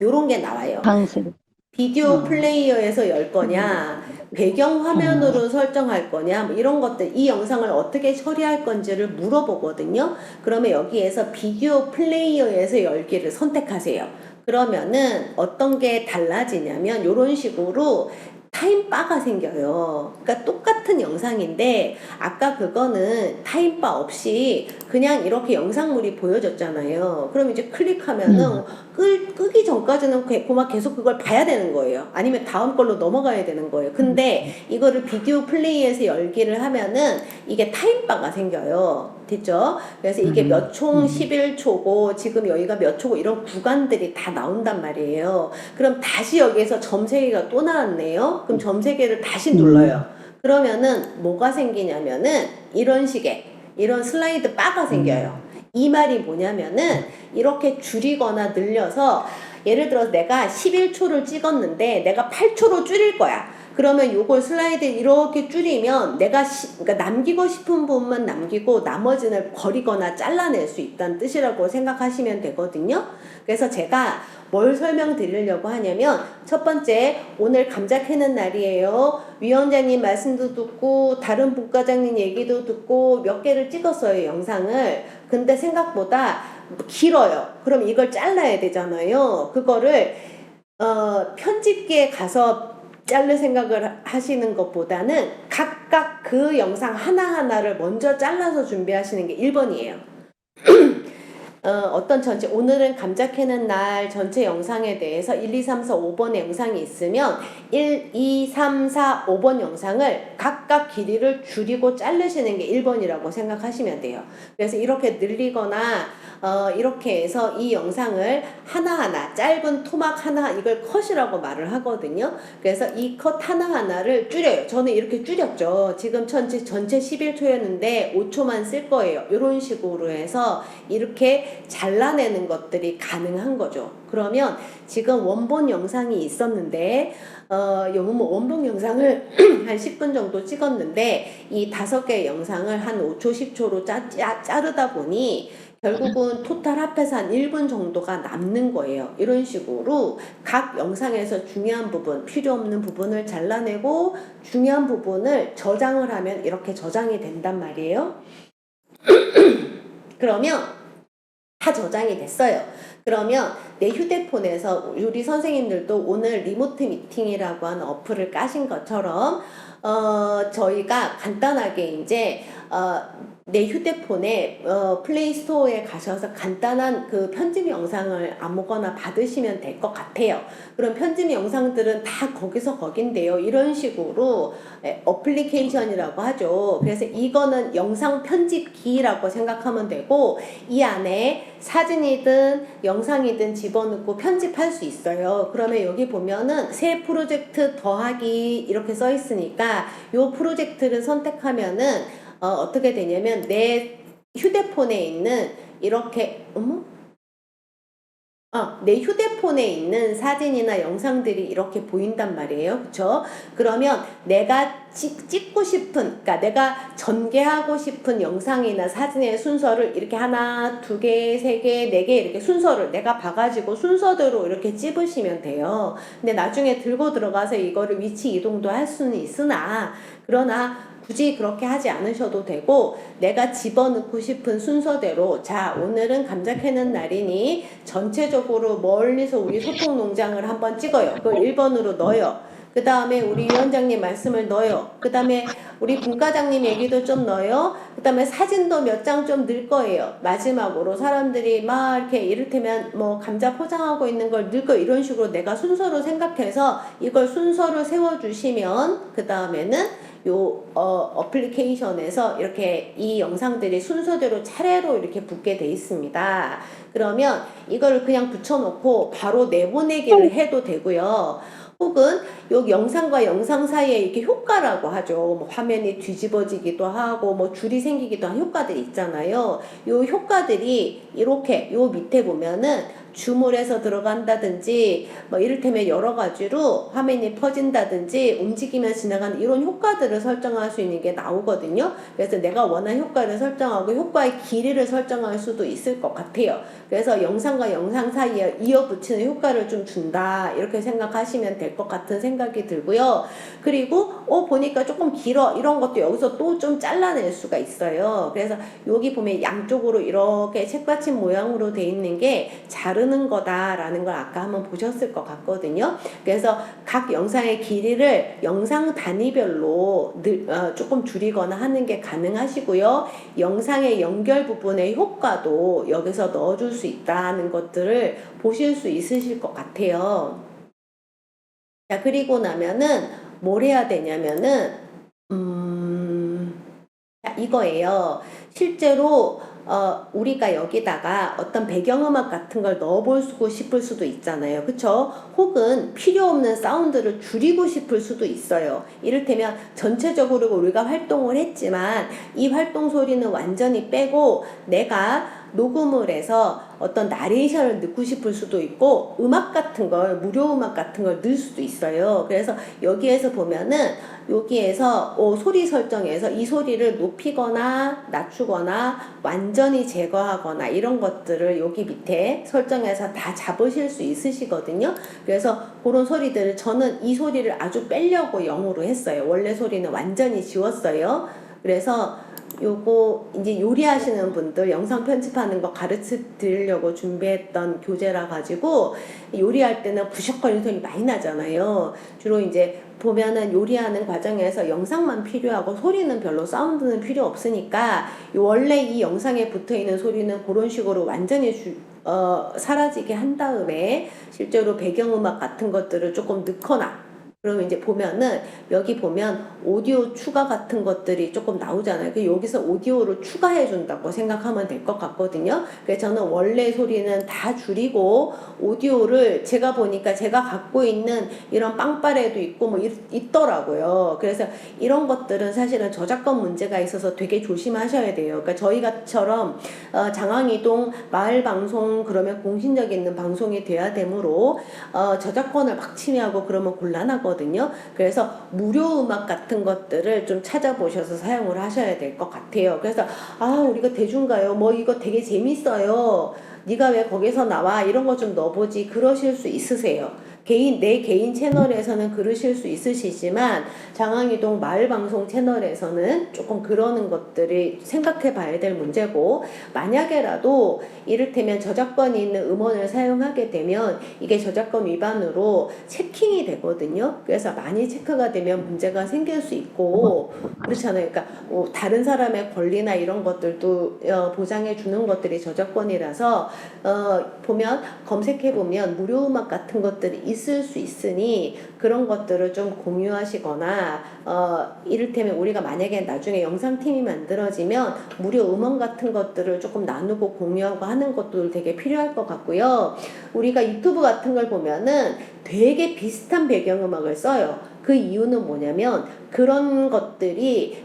요런 게 나와요. 방식. 비디오 플레이어에서 열 거냐 배경 화면으로 설정할 거냐 뭐 이런 것들 이 영상을 어떻게 처리할 건지를 물어보거든요. 그러면 여기에서 비디오 플레이어에서 열기를 선택하세요. 그러면은 어떤 게 달라지냐면 이런 식으로 타임바가 생겨요. 그러니까 똑같은 영상인데 아까 그거는 타임바 없이 그냥 이렇게 영상물이 보여졌잖아요. 그럼 이제 클릭하면은 끄기 전까지는 고막 계속 그걸 봐야 되는 거예요. 아니면 다음 걸로 넘어가야 되는 거예요. 근데 이거를 비디오 플레이에서 열기를 하면은 이게 타임바가 생겨요. 됐죠? 그래서 이게 몇 총 11초고 지금 여기가 몇 초고 이런 구간들이 다 나온단 말이에요. 그럼 다시 여기에서 점 3개가 또 나왔네요. 그럼 점 3개를 다시 눌러요. 그러면은 뭐가 생기냐면은 이런 식의 이런 슬라이드 바가 생겨요. 이 말이 뭐냐면은 이렇게 줄이거나 늘려서 예를 들어서 내가 11초를 찍었는데 내가 8초로 줄일 거야. 그러면 요걸 슬라이드 이렇게 줄이면 내가 그러니까 남기고 싶은 부분만 남기고 나머지는 버리거나 잘라낼 수 있다는 뜻이라고 생각하시면 되거든요. 그래서 제가 뭘 설명드리려고 하냐면 첫 번째, 오늘 감자 캐는 날이에요. 위원장님 말씀도 듣고 다른 분과장님 얘기도 듣고 몇 개를 찍었어요, 영상을. 근데 생각보다 길어요. 그럼 이걸 잘라야 되잖아요. 그거를 편집기에 가서 자를 생각을 하시는 것보다는 각각 그 영상 하나하나를 먼저 잘라서 준비하시는 게 1번이에요. 어떤 전체, 오늘은 감자 캐는 날 전체 영상에 대해서 1, 2, 3, 4, 5번의 영상이 있으면 1, 2, 3, 4, 5번 영상을 각각 길이를 줄이고 자르시는 게 1번이라고 생각하시면 돼요. 그래서 이렇게 늘리거나 이렇게 해서 이 영상을 하나하나 짧은 토막 하나 이걸 컷이라고 말을 하거든요. 그래서 이 컷 하나하나를 줄여요. 저는 이렇게 줄였죠. 지금 전체 11초였는데 5초만 쓸 거예요. 이런 식으로 해서 이렇게 잘라내는 것들이 가능한 거죠. 그러면 지금 원본 영상이 있었는데 원본 영상을 한 10분 정도 찍었는데 이 5개의 영상을 한 5초 10초로 자르다 보니 결국은 토탈 합해서 한 1분 정도가 남는 거예요. 이런 식으로 각 영상에서 중요한 부분, 필요 없는 부분을 잘라내고 중요한 부분을 저장을 하면 이렇게 저장이 된단 말이에요. 그러면 다 저장이 됐어요. 그러면 내 휴대폰에서 우리 선생님들도 오늘 리모트 미팅이라고 하는 어플을 까신 것처럼 저희가 간단하게 이제 내 휴대폰에 플레이 스토어에 가셔서 간단한 그 편집 영상을 아무거나 받으시면 될 것 같아요. 그럼 편집 영상들은 다 거기서 거긴데요. 이런 식으로 어플리케이션이라고 하죠. 그래서 이거는 영상 편집기라고 생각하면 되고 이 안에 사진이든 영상이든 집어넣고 편집할 수 있어요. 그러면 여기 보면은 새 프로젝트 더하기 이렇게 써 있으니까 요 프로젝트를 선택하면은 어떻게 되냐면 내 휴대폰에 있는 이렇게 내 휴대폰에 있는 사진이나 영상들이 이렇게 보인단 말이에요. 그쵸? 그러면 내가 찍고 싶은, 그러니까 내가 전개하고 싶은 영상이나 사진의 순서를 이렇게 하나, 2개, 3개, 4개 이렇게 순서를 내가 봐가지고 순서대로 이렇게 찝으시면 돼요. 근데 나중에 들고 들어가서 이거를 위치 이동도 할 수는 있으나, 그러나 굳이 그렇게 하지 않으셔도 되고 내가 집어넣고 싶은 순서대로 자 오늘은 감자 캐는 날이니 전체적으로 멀리서 우리 소통농장을 한번 찍어요. 그걸 1번으로 넣어요. 그 다음에 우리 위원장님 말씀을 넣어요. 그 다음에 우리 분과장님 얘기도 좀 넣어요. 그 다음에 사진도 몇 장 좀 넣을 거예요. 마지막으로 사람들이 막 이렇게 이를테면 뭐 감자 포장하고 있는 걸 넣을 거 이런 식으로 내가 순서로 생각해서 이걸 순서를 세워주시면 그 다음에는 요 어플리케이션에서 이렇게 이 영상들이 순서대로 차례로 이렇게 붙게 돼 있습니다. 그러면 이거를 그냥 붙여놓고 바로 내보내기를 해도 되고요. 혹은 요 영상과 영상 사이에 이렇게 효과라고 하죠. 뭐 화면이 뒤집어지기도 하고 뭐 줄이 생기기도 한 효과들이 있잖아요. 요 효과들이 이렇게 요 밑에 보면은 줌을 해서 들어간다든지 뭐 이를테면 여러 가지로 화면이 퍼진다든지 움직이며 지나가는 이런 효과들을 설정할 수 있는 게 나오거든요. 그래서 내가 원하는 효과를 설정하고 효과의 길이를 설정할 수도 있을 것 같아요. 그래서 영상과 영상 사이에 이어붙이는 효과를 좀 준다 이렇게 생각하시면 될 것 같은 생각이 들고요. 그리고 보니까 조금 길어 이런 것도 여기서 또 좀 잘라낼 수가 있어요. 그래서 여기 보면 양쪽으로 이렇게 책받침 모양으로 돼 있는 게 자르는 거다라는 걸 아까 한번 보셨을 것 같거든요. 그래서 각 영상의 길이를 영상 단위별로 조금 줄이거나 하는 게 가능하시고요. 영상의 연결 부분의 효과도 여기서 넣어줄 수 있다는 것들을 보실 수 있으실 것 같아요. 자, 그리고 나면은 뭘 해야 되냐면은 이거예요. 실제로 우리가 여기다가 어떤 배경음악 같은 걸 넣어보고 싶을 수도 있잖아요. 그쵸? 혹은 필요 없는 사운드를 줄이고 싶을 수도 있어요. 이를테면 전체적으로 우리가 활동을 했지만 이 활동 소리는 완전히 빼고 내가 녹음을 해서 어떤 나레이션을 넣고 싶을 수도 있고 음악 같은 걸 무료 음악 같은 걸 넣을 수도 있어요. 그래서 여기에서 보면은 여기에서 소리 설정에서 이 소리를 높이거나 낮추거나 완전히 제거하거나 이런 것들을 여기 밑에 설정해서 다 잡으실 수 있으시거든요. 그래서 그런 소리들을 저는 이 소리를 아주 빼려고 0으로 했어요. 원래 소리는 완전히 지웠어요. 그래서 요거 이제 요리하시는 분들 영상 편집하는 거 가르쳐 드리려고 준비했던 교재라 가지고 요리할 때는 부셔거리는 소리 많이 나잖아요. 주로 이제 보면은 요리하는 과정에서 영상만 필요하고 소리는 별로 사운드는 필요 없으니까 원래 이 영상에 붙어 있는 소리는 그런 식으로 완전히 사라지게 한 다음에 실제로 배경음악 같은 것들을 조금 넣거나 그러면 이제 보면은 여기 보면 오디오 추가 같은 것들이 조금 나오잖아요. 그 여기서 오디오를 추가해 준다고 생각하면 될 것 같거든요. 그래서 저는 원래 소리는 다 줄이고 오디오를 제가 보니까 제가 갖고 있는 이런 빵빠레도 있고 뭐 있더라고요. 그래서 이런 것들은 사실은 저작권 문제가 있어서 되게 조심하셔야 돼요. 그러니까 저희가처럼 장항이동 마을 방송 그러면 공신력 있는 방송이 돼야 되므로 저작권을 막 침해하고 그러면 곤란하거든요. 그래서 무료 음악 같은 것들을 좀 찾아보셔서 사용을 하셔야 될 것 같아요. 그래서 우리가 대중가요 뭐 이거 되게 재밌어요. 네가 왜 거기서 나와 이런 거 좀 넣어보지 그러실 수 있으세요. 내 개인 채널에서는 그러실 수 있으시지만 장항이동 마을방송 채널에서는 조금 그러는 것들이 생각해 봐야 될 문제고 만약에라도 이를테면 저작권이 있는 음원을 사용하게 되면 이게 저작권 위반으로 체킹이 되거든요. 그래서 많이 체크가 되면 문제가 생길 수 있고 그렇잖아요. 그러니까 다른 사람의 권리나 이런 것들도 보장해 주는 것들이 저작권이라서 보면 검색해 보면 무료 음악 같은 것들이 있을 수 있으니 그런 것들을 좀 공유하시거나 이를테면 우리가 만약에 나중에 영상팀이 만들어지면 무료 음원 같은 것들을 조금 나누고 공유하고 하는 것도 되게 필요할 것 같고요. 우리가 유튜브 같은 걸 보면은 되게 비슷한 배경음악을 써요. 그 이유는 뭐냐면 그런 것들이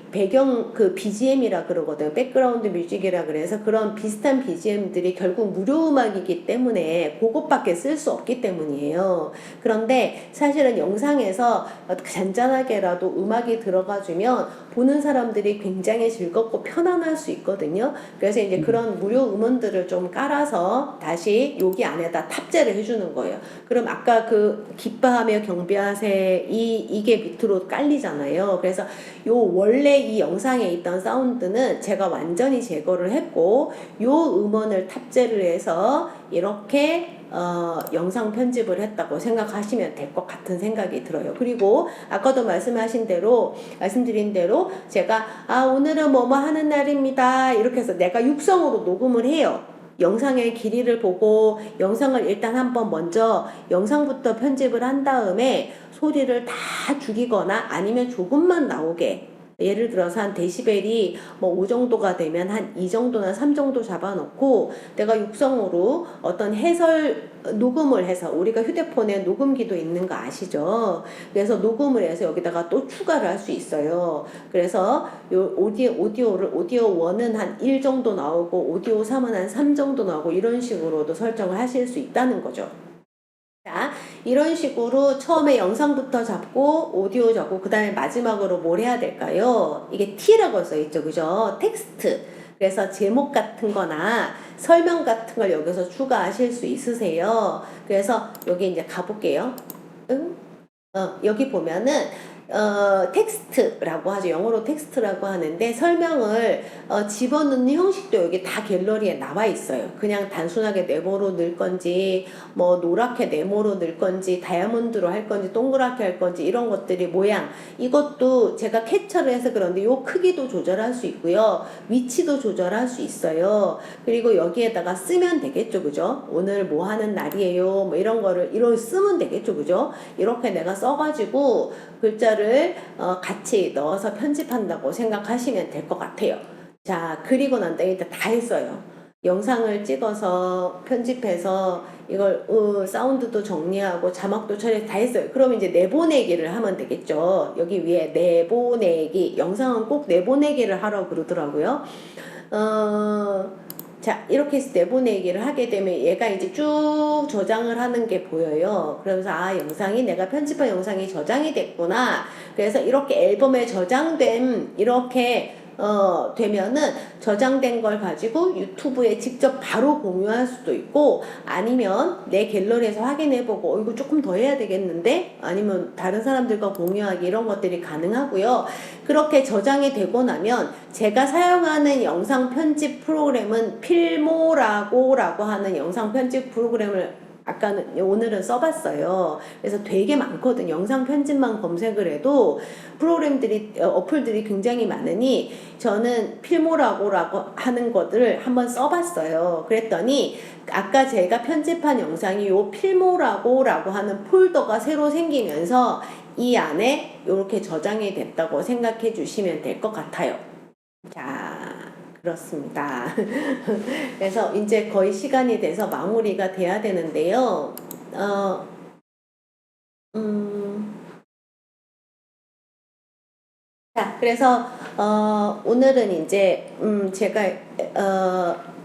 그 BGM이라 그러거든요. 백그라운드 뮤직이라 그래서 그런 비슷한 BGM들이 결국 무료 음악이기 때문에 그것밖에 쓸 수 없기 때문이에요. 그런데 사실은 영상에서 잔잔하게라도 음악이 들어가주면 보는 사람들이 굉장히 즐겁고 편안할 수 있거든요. 그래서 이제 그런 무료 음원들을 좀 깔아서 다시 여기 안에다 탑재를 해주는 거예요. 그럼 아까 그 기뻐하며 경배하세 이게 밑으로 깔리잖아요. 그래서 요 원래 이 영상에 있던 사운드는 제가 완전히 제거를 했고 요 음원을 탑재를 해서 이렇게 영상 편집을 했다고 생각하시면 될 것 같은 생각이 들어요. 그리고 아까도 말씀드린 대로 제가 오늘은 뭐뭐 하는 날입니다 이렇게 해서 내가 육성으로 녹음을 해요. 영상의 길이를 보고 영상을 일단 한번 먼저 영상부터 편집을 한 다음에 소리를 다 죽이거나 아니면 조금만 나오게 예를 들어서 한 데시벨이 뭐 5 정도가 되면 한 2 정도나 3 정도 잡아놓고 내가 육성으로 어떤 녹음을 해서 우리가 휴대폰에 녹음기도 있는 거 아시죠? 그래서 녹음을 해서 여기다가 또 추가를 할 수 있어요. 그래서 요 오디오 1은 한 1 정도 나오고 오디오 3은 한 3 정도 나오고 이런 식으로도 설정을 하실 수 있다는 거죠. 자, 이런 식으로 처음에 영상부터 잡고 오디오 잡고 그 다음에 마지막으로 뭘 해야 될까요? 이게 T라고 써있죠. 그죠? 텍스트. 그래서 제목 같은 거나 설명 같은 걸 여기서 추가하실 수 있으세요. 그래서 여기 이제 가볼게요. 여기 보면은 텍스트라고 하죠. 영어로 텍스트라고 하는데 설명을 집어넣는 형식도 여기 다 갤러리에 나와 있어요. 그냥 단순하게 네모로 넣을 건지 뭐 노랗게 네모로 넣을 건지 다이아몬드로 할 건지 동그랗게 할 건지 이런 것들이 모양 이것도 제가 캡처를 해서 그런데 요 크기도 조절할 수 있고요. 위치도 조절할 수 있어요. 그리고 여기에다가 쓰면 되겠죠. 그죠? 오늘 뭐 하는 날이에요. 뭐 이런 거를 쓰면 되겠죠. 그죠? 이렇게 내가 써가지고 글자를 같이 넣어서 편집한다고 생각하시면 될 것 같아요. 자, 그리고 난 다음에 다 했어요. 영상을 찍어서 편집해서 이걸 사운드도 정리하고 자막도 처리 다 했어요. 그럼 이제 내보내기를 하면 되겠죠. 여기 위에 내보내기 영상은 꼭 내보내기를 하라고 그러더라고요. 자, 이렇게 해서 내보내기를 하게 되면 얘가 이제 쭉 저장을 하는 게 보여요. 그러면서 아, 영상이 내가 편집한 영상이 저장이 됐구나. 그래서 이렇게 앨범에 저장된 이렇게 되면은 저장된 걸 가지고 유튜브에 직접 바로 공유할 수도 있고 아니면 내 갤러리에서 확인해보고 이거 조금 더 해야 되겠는데 아니면 다른 사람들과 공유하기 이런 것들이 가능하고요. 그렇게 저장이 되고 나면 제가 사용하는 영상 편집 프로그램은 필모라고 하는 영상 편집 프로그램을 오늘은 써봤어요. 그래서 되게 많거든. 영상 편집만 검색을 해도 어플들이 굉장히 많으니 저는 필모라고 하는 것들을 한번 써봤어요. 그랬더니 아까 제가 편집한 영상이 요 필모라고 하는 폴더가 새로 생기면서 이 안에 이렇게 저장이 됐다고 생각해 주시면 될 것 같아요. 자, 그렇습니다. 그래서 이제 거의 시간이 돼서 마무리가 돼야 되는데요. 자, 그래서 오늘은 이제 제가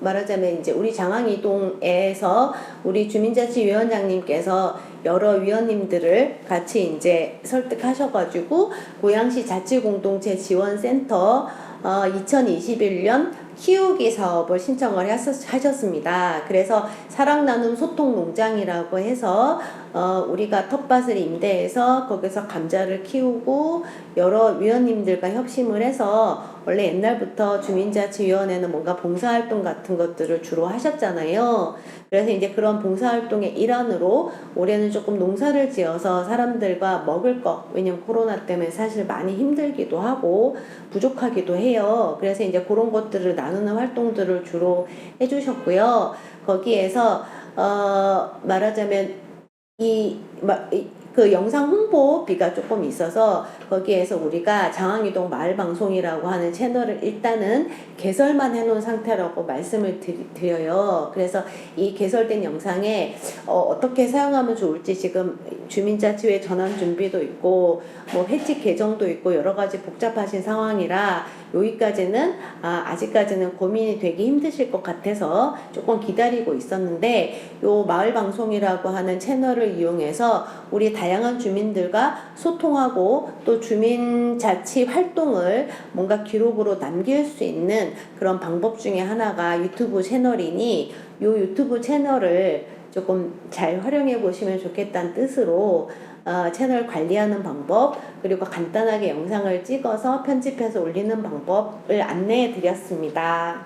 말하자면 이제 우리 장항이동에서 우리 주민자치위원장님께서 여러 위원님들을 같이 이제 설득하셔가지고 고양시 자치공동체 지원센터 2021년 키우기 사업을 신청을 하셨습니다. 그래서 사랑나눔 소통농장이라고 해서 우리가 텃밭을 임대해서 거기서 감자를 키우고 여러 위원님들과 협심을 해서 원래 옛날부터 주민자치위원회는 뭔가 봉사활동 같은 것들을 주로 하셨잖아요. 그래서 이제 그런 봉사활동의 일환으로 올해는 조금 농사를 지어서 사람들과 먹을 거, 왜냐면 코로나 때문에 사실 많이 힘들기도 하고 부족하기도 해요. 그래서 이제 그런 것들을 나누는 활동들을 주로 해주셨고요. 거기에서 말하자면 그 영상 홍보비가 조금 있어서 거기에서 우리가 장항이동 마을방송이라고 하는 채널을 일단은 개설만 해놓은 상태라고 말씀을 드려요. 그래서 이 개설된 영상에 어떻게 사용하면 좋을지 지금 주민자치회 전환 준비도 있고 뭐 회칙 개정도 있고 여러 가지 복잡하신 상황이라 여기까지는 아직까지는 고민이 되기 힘드실 것 같아서 조금 기다리고 있었는데 요 마을방송이라고 하는 채널을 이용해서 우리 다양한 주민들과 소통하고 또 주민자치 활동을 뭔가 기록으로 남길 수 있는 그런 방법 중에 하나가 유튜브 채널이니 요 유튜브 채널을 조금 잘 활용해 보시면 좋겠다는 뜻으로 채널 관리하는 방법 그리고 간단하게 영상을 찍어서 편집해서 올리는 방법을 안내해 드렸습니다.